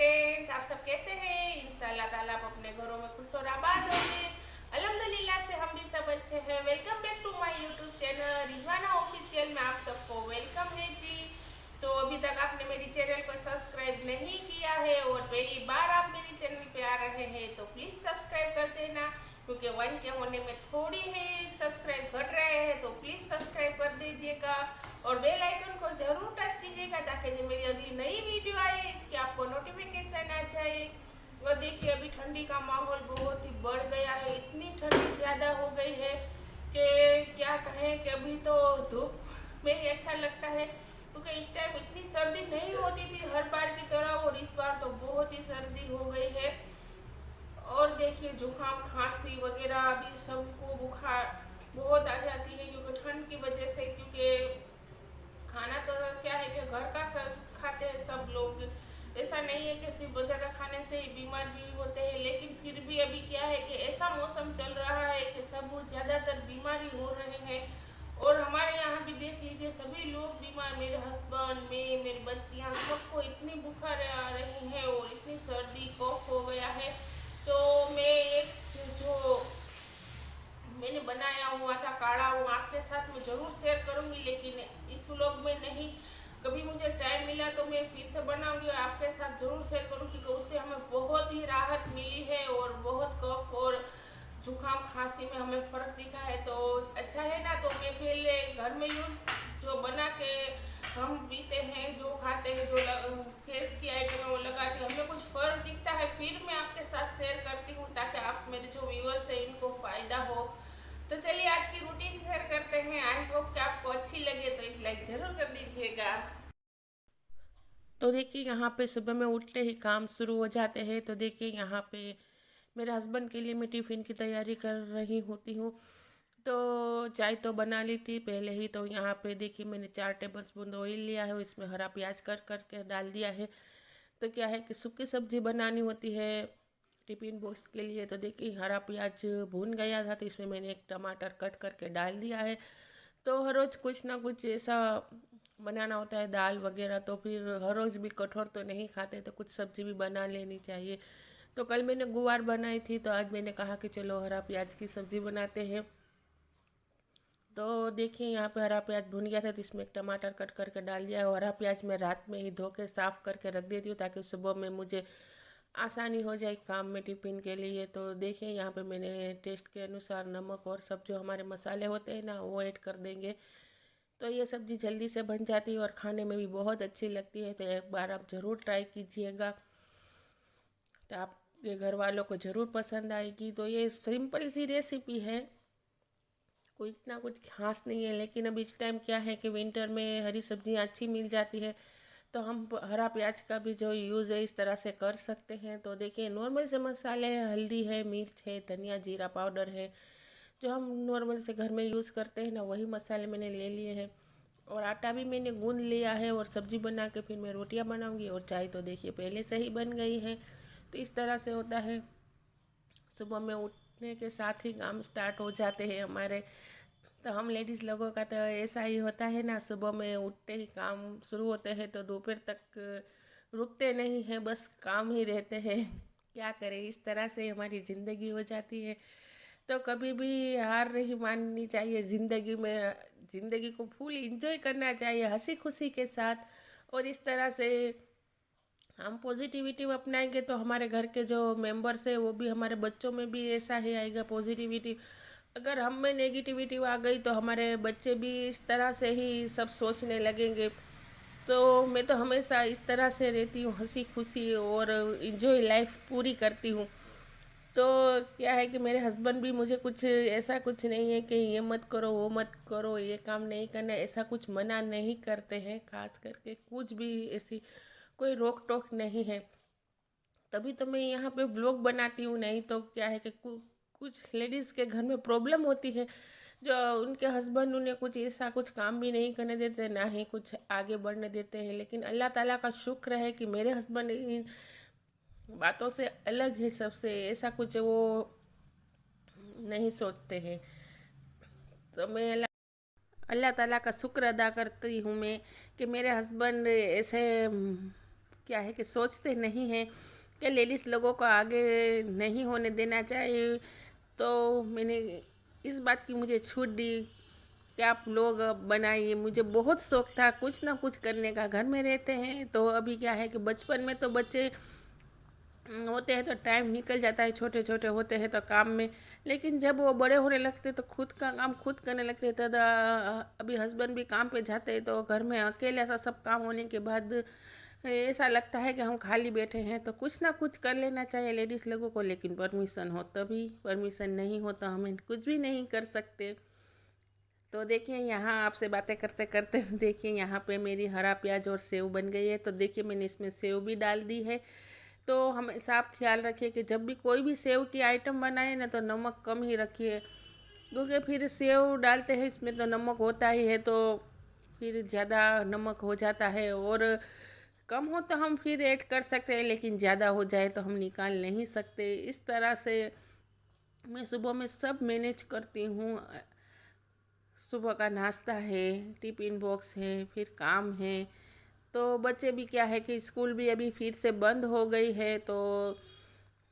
Friends, आप सब कैसे हैं? इंशाल्लाह ताला आप अपने घरों में खुश और आबाद होंगे। अल्हम्दुलिल्लाह से हम भी सब अच्छे हैं। Welcome back to my YouTube channel Rizwana official में आप सबको वेलकम है जी। तो अभी तक आपने मेरी चैनल को सब्सक्राइब नहीं किया है और पहली बार आप मेरी चैनल पे आ रहे हैं तो प्लीज़ सब्सक्राइब कर देना, क्योंकि 1 के होने में थोड़ी है सब्सक्राइब घट रहे हैं, तो प्लीज़ सब्सक्राइब कर दीजिएगा और बेल आइकन को जरूर टच कीजिएगा ताकि जो मेरी अगली नई वीडियो आए इसकी आपको नोटिफिकेशन आ जाए। और देखिए अभी ठंडी का माहौल बहुत ही बढ़ गया है, इतनी ठंडी ज़्यादा हो गई है कि क्या कहें कि अभी तो धूप में ही अच्छा लगता है, क्योंकि इस टाइम इतनी सर्दी नहीं होती थी हर बार की तरह और इस बार तो बहुत ही सर्दी हो गई है। और देखिए जुकाम खांसी वगैरह अभी सबको बुखार बहुत आ जाती है क्योंकि ठंड की वजह से, क्योंकि खाना तो क्या है कि घर का सब खाते हैं सब लोग, ऐसा नहीं है कि सिर्फ बाजार का खाने से ही बीमार भी होते हैं, लेकिन फिर भी अभी क्या है कि ऐसा मौसम चल रहा है कि सब ज़्यादातर बीमारी हो रहे हैं। और हमारे यहाँ भी देख लीजिए सभी लोग बीमार, मेरे हस्बैंड में मेरी बच्चियाँ सबको इतनी बुखार आ रही है और इतनी सर्दी कफ हो गया है। तो मैं एक जो मैंने बनाया हुआ था काढ़ा वो आपके साथ मैं ज़रूर शेयर करूंगी, लेकिन इस व्लॉग में नहीं, कभी मुझे टाइम मिला तो मैं फिर से बनाऊंगी और आपके साथ ज़रूर शेयर करूंगी, क्योंकि उससे हमें बहुत ही राहत मिली है और बहुत कफ और जुकाम खांसी में हमें फ़र्क दिखा है। तो अच्छा है ना, तो मैं पहले घर में यूज़ जो बना के हम पीते हैं, जो खाते हैं, जो फेस की आइटम है वो लगाते हैं, हमें कुछ फ़र्क दिखता है, फिर मैं आपके साथ शेयर करती हूँ ताकि आप मेरे जो व्यूअर्स हैं इनको फ़ायदा हो। तो चलिए आज की रूटीन शेयर करते हैं। आई होप कि आपको अच्छी लगे तो एक लाइक ज़रूर कर दीजिएगा। तो देखिए यहाँ पे सुबह में उठते ही काम शुरू हो जाते हैं। तो देखिए यहाँ पे मेरे हस्बैंड के लिए मैं टिफ़िन की तैयारी कर रही होती हूँ। तो चाय तो बना ली थी पहले ही। तो यहाँ पे देखिए मैंने 4 टेबल स्पून ऑयल लिया है, इसमें हरा प्याज कर के डाल दिया है। तो क्या है कि सूखी सब्जी बनानी होती है टिफ़िन बॉक्स के लिए। तो देखिए हरा प्याज भून गया था तो इसमें मैंने एक टमाटर कट करके डाल दिया है। तो हर रोज़ कुछ ना कुछ ऐसा बनाना होता है दाल वगैरह, तो फिर हर रोज़ भी कठोर तो नहीं खाते, तो कुछ सब्जी भी बना लेनी चाहिए। तो कल मैंने गुवार बनाई थी तो आज मैंने कहा कि चलो हरा प्याज की सब्ज़ी बनाते हैं। तो देखिए यहाँ पे हरा प्याज भुन गया था तो इसमें एक टमाटर कट करके डाल दिया है। और हरा प्याज मैं रात में ही धो के साफ़ करके रख देती हूँ ताकि सुबह में मुझे आसानी हो जाए काम में टिफ़िन के लिए। तो देखिए यहाँ पे मैंने टेस्ट के अनुसार नमक और सब जो हमारे मसाले होते हैं ना वो ऐड कर देंगे। तो ये सब्ज़ी जल्दी से बन जाती है और खाने में भी बहुत अच्छी लगती है। तो एक बार आप ज़रूर ट्राई कीजिएगा, तो आपके घर वालों को ज़रूर पसंद आएगी। तो ये सिंपल सी रेसिपी है, कोई इतना कुछ खास नहीं है, लेकिन अब इस टाइम क्या है कि विंटर में हरी सब्जियां अच्छी मिल जाती है तो हम हरा प्याज का भी जो यूज़ है इस तरह से कर सकते हैं। तो देखिए नॉर्मल से मसाले हैं, हल्दी है, मिर्च है, धनिया जीरा पाउडर है, जो हम नॉर्मल से घर में यूज़ करते हैं ना वही मसाले मैंने ले लिए हैं। और आटा भी मैंने गूंद लिया है और सब्जी बना के फिर मैं रोटियां बनाऊंगी। और चाय तो देखिए पहले से ही बन गई है। तो इस तरह से होता है, सुबह में उठने के साथ ही काम स्टार्ट हो जाते हैं हमारे। तो हम लेडीज़ लोगों का तो ऐसा ही होता है ना, सुबह में उठते ही काम शुरू होते हैं तो दोपहर तक रुकते नहीं हैं, बस काम ही रहते हैं। क्या करें, इस तरह से हमारी ज़िंदगी हो जाती है। तो कभी भी हार नहीं माननी चाहिए ज़िंदगी में, ज़िंदगी को फुल इंजॉय करना चाहिए हंसी खुशी के साथ। और इस तरह से हम पॉजिटिविटी अपनाएंगे तो हमारे घर के जो मेंबर्स है वो भी, हमारे बच्चों में भी ऐसा ही आएगा पॉजिटिविटी। अगर हम में नेगेटिविटी आ गई तो हमारे बच्चे भी इस तरह से ही सब सोचने लगेंगे। तो मैं तो हमेशा इस तरह से रहती हूँ, हंसी खुशी और इंजॉय लाइफ पूरी करती हूँ। तो क्या है कि मेरे हस्बैंड भी मुझे कुछ ऐसा कुछ नहीं है कि ये मत करो वो मत करो ये काम नहीं करना, ऐसा कुछ मना नहीं करते हैं। खास करके कुछ भी ऐसी कोई रोक टोक नहीं है, तभी तो मैं यहाँ पे ब्लॉग बनाती हूँ। नहीं तो क्या है कि कुछ लेडीज़ के घर में प्रॉब्लम होती है, जो उनके हस्बैंड उन्हें कुछ ऐसा कुछ काम भी नहीं करने देते, ना ही कुछ आगे बढ़ने देते हैं। लेकिन अल्लाह ताला का शुक्र है कि मेरे हस्बैंड इन बातों से अलग है सबसे, ऐसा कुछ वो नहीं सोचते हैं। तो मैं अल्लाह ताला का शुक्र अदा करती हूँ मैं कि मेरे हस्बैंड ऐसे क्या है कि सोचते नहीं हैं कि लेडीज़ लोगों को आगे नहीं होने देना चाहिए। तो मैंने इस बात की मुझे छूट दी कि आप लोग बनाइए। मुझे बहुत शौक था कुछ ना कुछ करने का। घर में रहते हैं तो अभी क्या है कि बचपन में तो बच्चे होते हैं तो टाइम निकल जाता है, छोटे छोटे होते हैं तो काम में। लेकिन जब वो बड़े होने लगते तो खुद का काम खुद करने लगते हैं। तब अभी हस्बैंड भी काम पे जाते हैं तो घर में अकेले ऐसा सब काम होने के बाद ऐसा लगता है कि हम खाली बैठे हैं तो कुछ ना कुछ कर लेना चाहिए लेडीज़ लोगों को। लेकिन परमिशन हो तभी, परमिशन नहीं हो तो हमें कुछ भी नहीं कर सकते। तो देखिए यहाँ आपसे बातें करते करते देखिए यहाँ पे मेरी हरा प्याज और सेव बन गई है। तो देखिए मैंने इसमें सेव भी डाल दी है। तो हमेशा आप ख्याल रखिए कि जब भी कोई भी सेव की आइटम बनाए ना तो नमक कम ही रखिए, क्योंकि फिर सेव डालते हैं इसमें तो नमक होता ही है, तो फिर ज़्यादा नमक हो जाता है। और कम हो तो हम फिर ऐड कर सकते हैं, लेकिन ज़्यादा हो जाए तो हम निकाल नहीं सकते। इस तरह से मैं सुबह में सब मैनेज करती हूँ। सुबह का नाश्ता है, टिफ़िन बॉक्स है, फिर काम है। तो बच्चे भी क्या है कि स्कूल भी अभी फिर से बंद हो गई है तो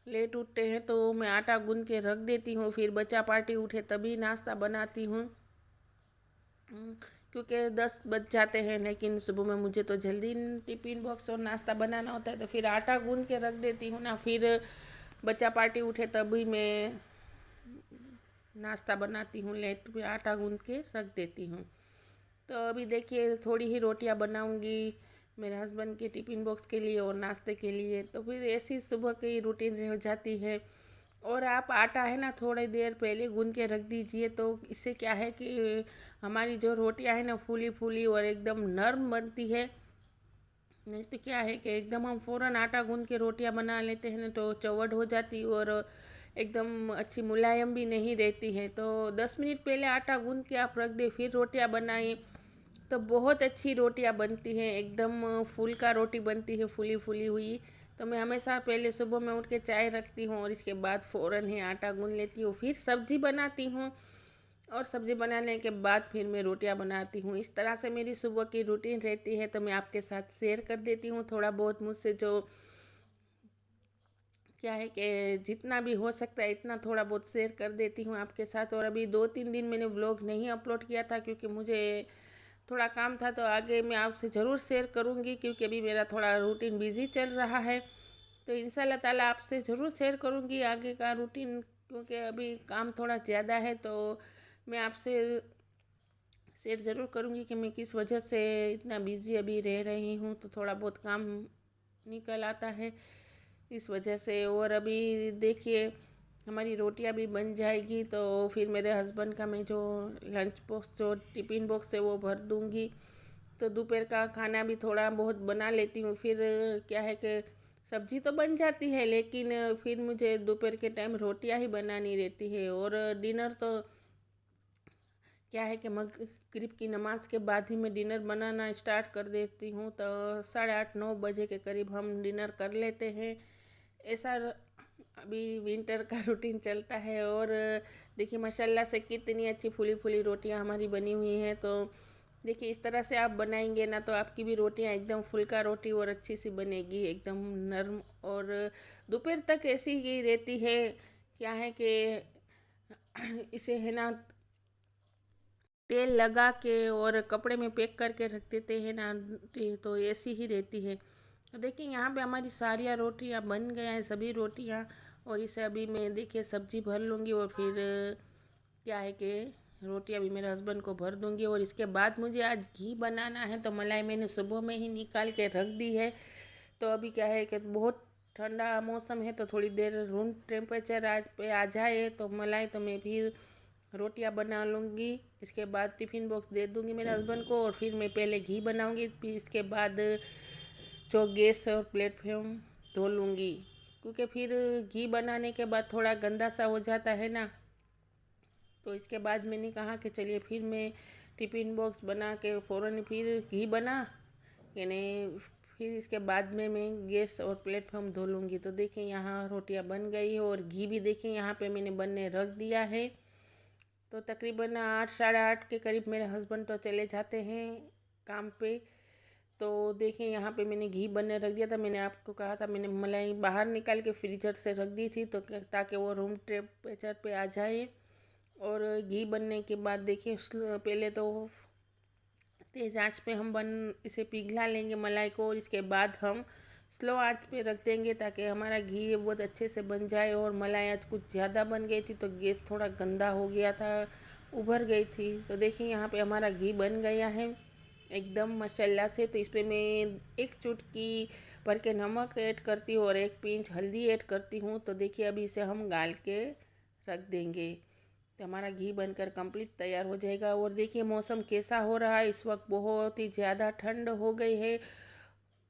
लेट उठते हैं तो मैं आटा गूंद के रख देती हूँ। फिर बच्चा पार्टी उठे तभी नाश्ता बनाती हूँ, क्योंकि 10 बज जाते हैं। लेकिन सुबह में मुझे तो जल्दी टिफ़िन बॉक्स और नाश्ता बनाना होता है तो फिर आटा गूंद के रख देती हूँ ना। फिर बच्चा पार्टी उठे तभी मैं नाश्ता बनाती हूँ, लेट पे आटा गूंद के रख देती हूँ। तो अभी देखिए थोड़ी ही रोटियां बनाऊंगी मेरे हस्बैंड के टिफ़िन बॉक्स के लिए और नाश्ते के लिए। तो फिर ऐसी सुबह की रूटीन रह जाती है। और आप आटा है ना थोड़ी देर पहले गूंद के रख दीजिए, तो इससे क्या है कि हमारी जो रोटियां है ना फूली फूली और एकदम नरम बनती है। नहीं तो क्या है कि एकदम हम फ़ौरन आटा गूंद के रोटियां बना लेते हैं ना तो चौवट हो जाती और एकदम अच्छी मुलायम भी नहीं रहती है। तो 10 मिनट पहले आटा गूंद के आप रख दें फिर रोटियां बनाएं तो बहुत अच्छी रोटियां बनती हैं। एकदम फुल्का रोटी बनती है, फूली फूली हुई। तो मैं हमेशा पहले सुबह में उठ के चाय रखती हूँ और इसके बाद फ़ौरन ही आटा गूंद लेती हूँ, फिर सब्ज़ी बनाती हूँ और सब्ज़ी बनाने के बाद फिर मैं रोटियां बनाती हूँ। इस तरह से मेरी सुबह की रूटीन रहती है। तो मैं आपके साथ शेयर कर देती हूँ थोड़ा बहुत मुझसे जो क्या है कि जितना भी हो सकता है इतना थोड़ा बहुत शेयर कर देती हूँ आपके साथ। और अभी 2-3 दिन मैंने व्लॉग नहीं अपलोड किया था क्योंकि मुझे थोड़ा काम था। तो आगे मैं आपसे ज़रूर शेयर करूँगी क्योंकि अभी मेरा थोड़ा रूटीन बिजी चल रहा है। तो इंशाल्लाह ताला आपसे ज़रूर शेयर करूँगी आगे का रूटीन, क्योंकि अभी काम थोड़ा ज़्यादा है। तो मैं आपसे शेयर ज़रूर करूँगी कि मैं किस वजह से इतना बिज़ी अभी रह रही हूँ। तो थोड़ा बहुत काम निकल आता है इस वजह से। और अभी देखिए हमारी रोटियां भी बन जाएगी तो फिर मेरे हस्बैंड का मैं जो लंच बॉक्स जो टिफ़िन बॉक्स है वो भर दूँगी। तो दोपहर का खाना भी थोड़ा बहुत बना लेती हूँ। फिर क्या है कि सब्ज़ी तो बन जाती है लेकिन फिर मुझे दोपहर के टाइम रोटियां ही बनानी रहती है। और डिनर तो क्या है कि मगरिब की नमाज के बाद ही मैं डिनर बनाना स्टार्ट कर देती हूँ। तो 8:30-9 बजे के करीब हम डिनर कर लेते हैं। ऐसा अभी विंटर का रूटीन चलता है। और देखिए माशाल्लाह से कितनी अच्छी फूली फूली रोटियां हमारी बनी हुई हैं। तो देखिए इस तरह से आप बनाएंगे ना तो आपकी भी रोटियां एकदम फुल्का रोटी और अच्छी सी बनेगी, एकदम नरम। और दोपहर तक ऐसी ही रहती है। क्या है कि इसे है ना तेल लगा के और कपड़े में पैक करके रख देते हैं ना तो ऐसी ही रहती है। तो देखिए यहाँ पे हमारी सारी रोटियाँ बन गया है, सभी रोटियाँ। और इसे अभी मैं देखिए सब्जी भर लूँगी और फिर क्या है कि रोटियाँ भी मेरे हस्बैंड को भर दूँगी। और इसके बाद मुझे आज घी बनाना है तो मलाई मैंने सुबह में ही निकाल के रख दी है। तो अभी क्या है कि बहुत ठंडा मौसम है तो थोड़ी देर रूम टेम्परेचर आज पे आ जाए तो मलाई तो मैं फिर रोटियां बना लूँगी। इसके बाद टिफ़िन बॉक्स दे दूँगी मेरे हस्बैंड को और फिर मैं पहले घी बनाऊँगी, फिर इसके बाद जो गैस और प्लेटफॉर्म धो लूँगी। क्योंकि फिर घी बनाने के बाद थोड़ा गंदा सा हो जाता है ना। तो इसके बाद मैंने कहा कि चलिए फिर मैं टिफ़िन बॉक्स बना के फ़ौरन फिर घी बना यानी फिर इसके बाद में मैं गैस और प्लेटफॉर्म धो लूँगी। तो देखिए यहाँ रोटियां बन गई है और घी भी देखिए यहाँ पे मैंने बनने रख दिया है। तो तकरीबन 8 साढ़े 8 के करीब मेरे हस्बैंड तो चले जाते हैं काम पे। तो देखिए यहाँ पे मैंने घी बनने रख दिया था। मैंने आपको कहा था, मैंने मलाई बाहर निकाल के फ्रीजर से रख दी थी तो ताकि वो रूम टेम्परेचर पे आ जाए। और घी बनने के बाद देखिए पहले तो तेज़ आंच पे हम इसे पिघला लेंगे मलाई को, और इसके बाद हम स्लो आंच पे रख देंगे ताकि हमारा घी बहुत अच्छे से बन जाए। और मलाई आज कुछ ज़्यादा बन गई थी तो गैस थोड़ा गंदा हो गया था, उभर गई थी। तो देखिए यहाँ पे हमारा घी बन गया है एकदम माशाल्लाह से। तो इस पर मैं एक चुटकी भर के नमक ऐड करती हूँ और एक पिंच हल्दी ऐड करती हूँ। तो देखिए अभी इसे हम गाल के रख देंगे तो हमारा घी बनकर कंप्लीट तैयार हो जाएगा। और देखिए मौसम कैसा हो रहा है, इस वक्त बहुत ही ज़्यादा ठंड हो गई है।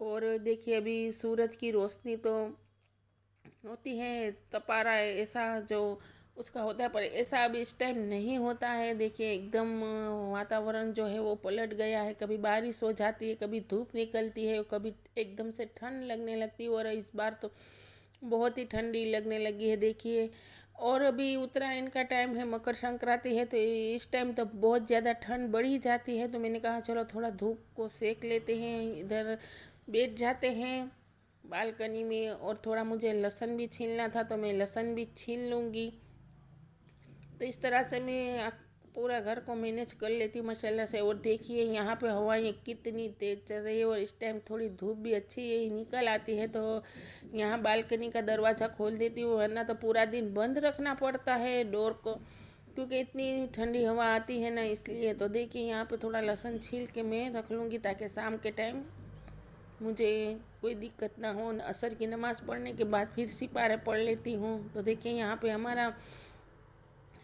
और देखिए अभी सूरज की रोशनी तो होती है, तपारा है ऐसा जो उसका होता है, पर ऐसा अभी इस टाइम नहीं होता है। देखिए एकदम वातावरण जो है वो पलट गया है, कभी बारिश हो जाती है, कभी धूप निकलती है, कभी एकदम से ठंड लगने लगती है। और इस बार तो बहुत ही ठंडी लगने लगी है देखिए। और अभी उत्तरायण का टाइम है, मकर संक्रांति है, तो इस टाइम तो बहुत ज़्यादा ठंड बढ़ ही जाती है। तो मैंने कहा चलो थोड़ा धूप को सेक लेते हैं, इधर बैठ जाते हैं बालकनी में। और थोड़ा मुझे लहसुन भी छीलना था तो मैं लहसुन भी छील लूँगी। तो इस तरह से मैं पूरा घर को मैनेज कर लेती हूँ माशाल्लाह से। और देखिए यहाँ पे हवाएं कितनी तेज़ चल रही है, और इस टाइम थोड़ी धूप भी अच्छी निकल आती है। तो यहाँ बालकनी का दरवाज़ा खोल देती हूँ, वरना तो पूरा दिन बंद रखना पड़ता है डोर को, क्योंकि इतनी ठंडी हवा आती है ना, इसलिए। तो देखिए यहाँ पे थोड़ा लहसुन छील के मैं रख लूँगी ताकि शाम के टाइम मुझे कोई दिक्कत ना हो। असर की नमाज़ पढ़ने के बाद फिर सिपारे पढ़ लेती हूँ। तो देखिए यहाँ पे हमारा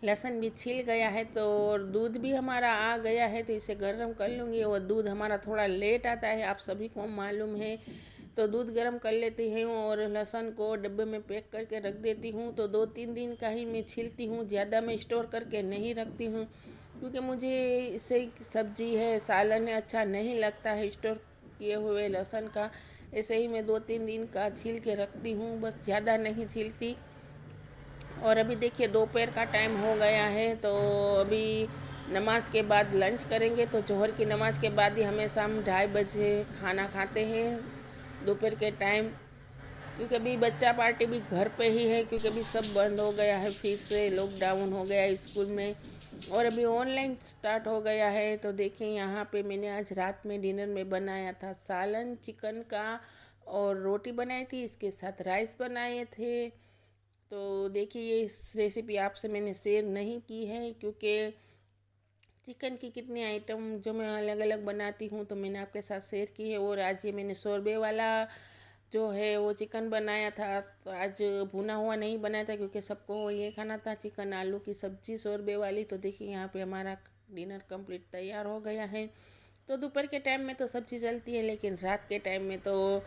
लहसुन भी छिल गया है, तो और दूध भी हमारा आ गया है, तो इसे गर्म कर लूँगी। और दूध हमारा थोड़ा लेट आता है, आप सभी को मालूम है। तो दूध गर्म कर लेती हूँ और लहसुन को डब्बे में पैक करके रख देती हूँ। तो 2-3 दिन का ही मैं छीलती हूँ, ज़्यादा मैं स्टोर करके नहीं रखती हूँ, क्योंकि मुझे इससे सब्जी है, सालन है, अच्छा नहीं लगता है स्टोर किए हुए लहसुन का। ऐसे ही मैं 2-3 दिन का छील के रखती हूँ, बस ज़्यादा नहीं छीलती। और अभी देखिए दोपहर का टाइम हो गया है, तो अभी नमाज के बाद लंच करेंगे। तो जोहर की नमाज के बाद ही हमेशा हम 2:30 बजे खाना खाते हैं दोपहर के टाइम, क्योंकि अभी बच्चा पार्टी भी घर पे ही है, क्योंकि अभी सब बंद हो गया है, फिर से लॉकडाउन हो गया है स्कूल में, और अभी ऑनलाइन स्टार्ट हो गया है। तो देखिए यहाँ पे मैंने आज रात में डिनर में बनाया था सालन चिकन का, और रोटी बनाई थी, इसके साथ राइस बनाए थे। तो देखिए ये रेसिपी आपसे मैंने शेयर नहीं की है, क्योंकि चिकन की कितनी आइटम जो मैं अलग अलग बनाती हूँ तो मैंने आपके साथ शेयर की है। और आज ये मैंने शोरबे वाला जो है वो चिकन बनाया था। तो आज भुना हुआ नहीं बनाया था, क्योंकि सबको ये खाना था चिकन आलू की सब्ज़ी शोरबे वाली। तो देखिए यहाँ पे हमारा डिनर कंप्लीट तैयार हो गया है। तो दोपहर के टाइम में तो सब्ज़ी चलती है, लेकिन रात के टाइम में तो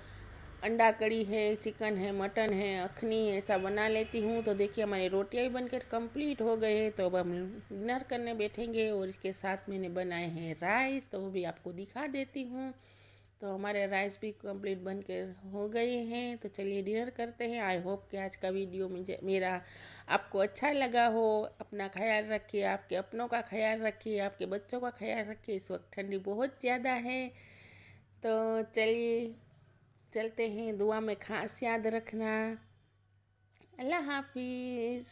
अंडा कड़ी है, चिकन है, मटन है, अखनी है, ऐसा बना लेती हूँ। तो देखिए हमारी रोटियाँ भी बनकर कंप्लीट हो गए हैं, तो अब हम डिनर करने बैठेंगे। और इसके साथ मैंने बनाए हैं राइस, तो वो भी आपको दिखा देती हूँ। तो हमारे राइस भी कंप्लीट बनकर हो गए हैं, तो चलिए डिनर करते हैं। आई होप कि आज का वीडियो मेरा आपको अच्छा लगा हो। अपना ख्याल रखिए, आपके अपनों का ख्याल रखिए, आपके बच्चों का ख्याल रखिए। इस वक्त ठंडी बहुत ज़्यादा है, तो चलिए चलते हैं। दुआ में खास याद रखना। अल्लाह हाफिज़।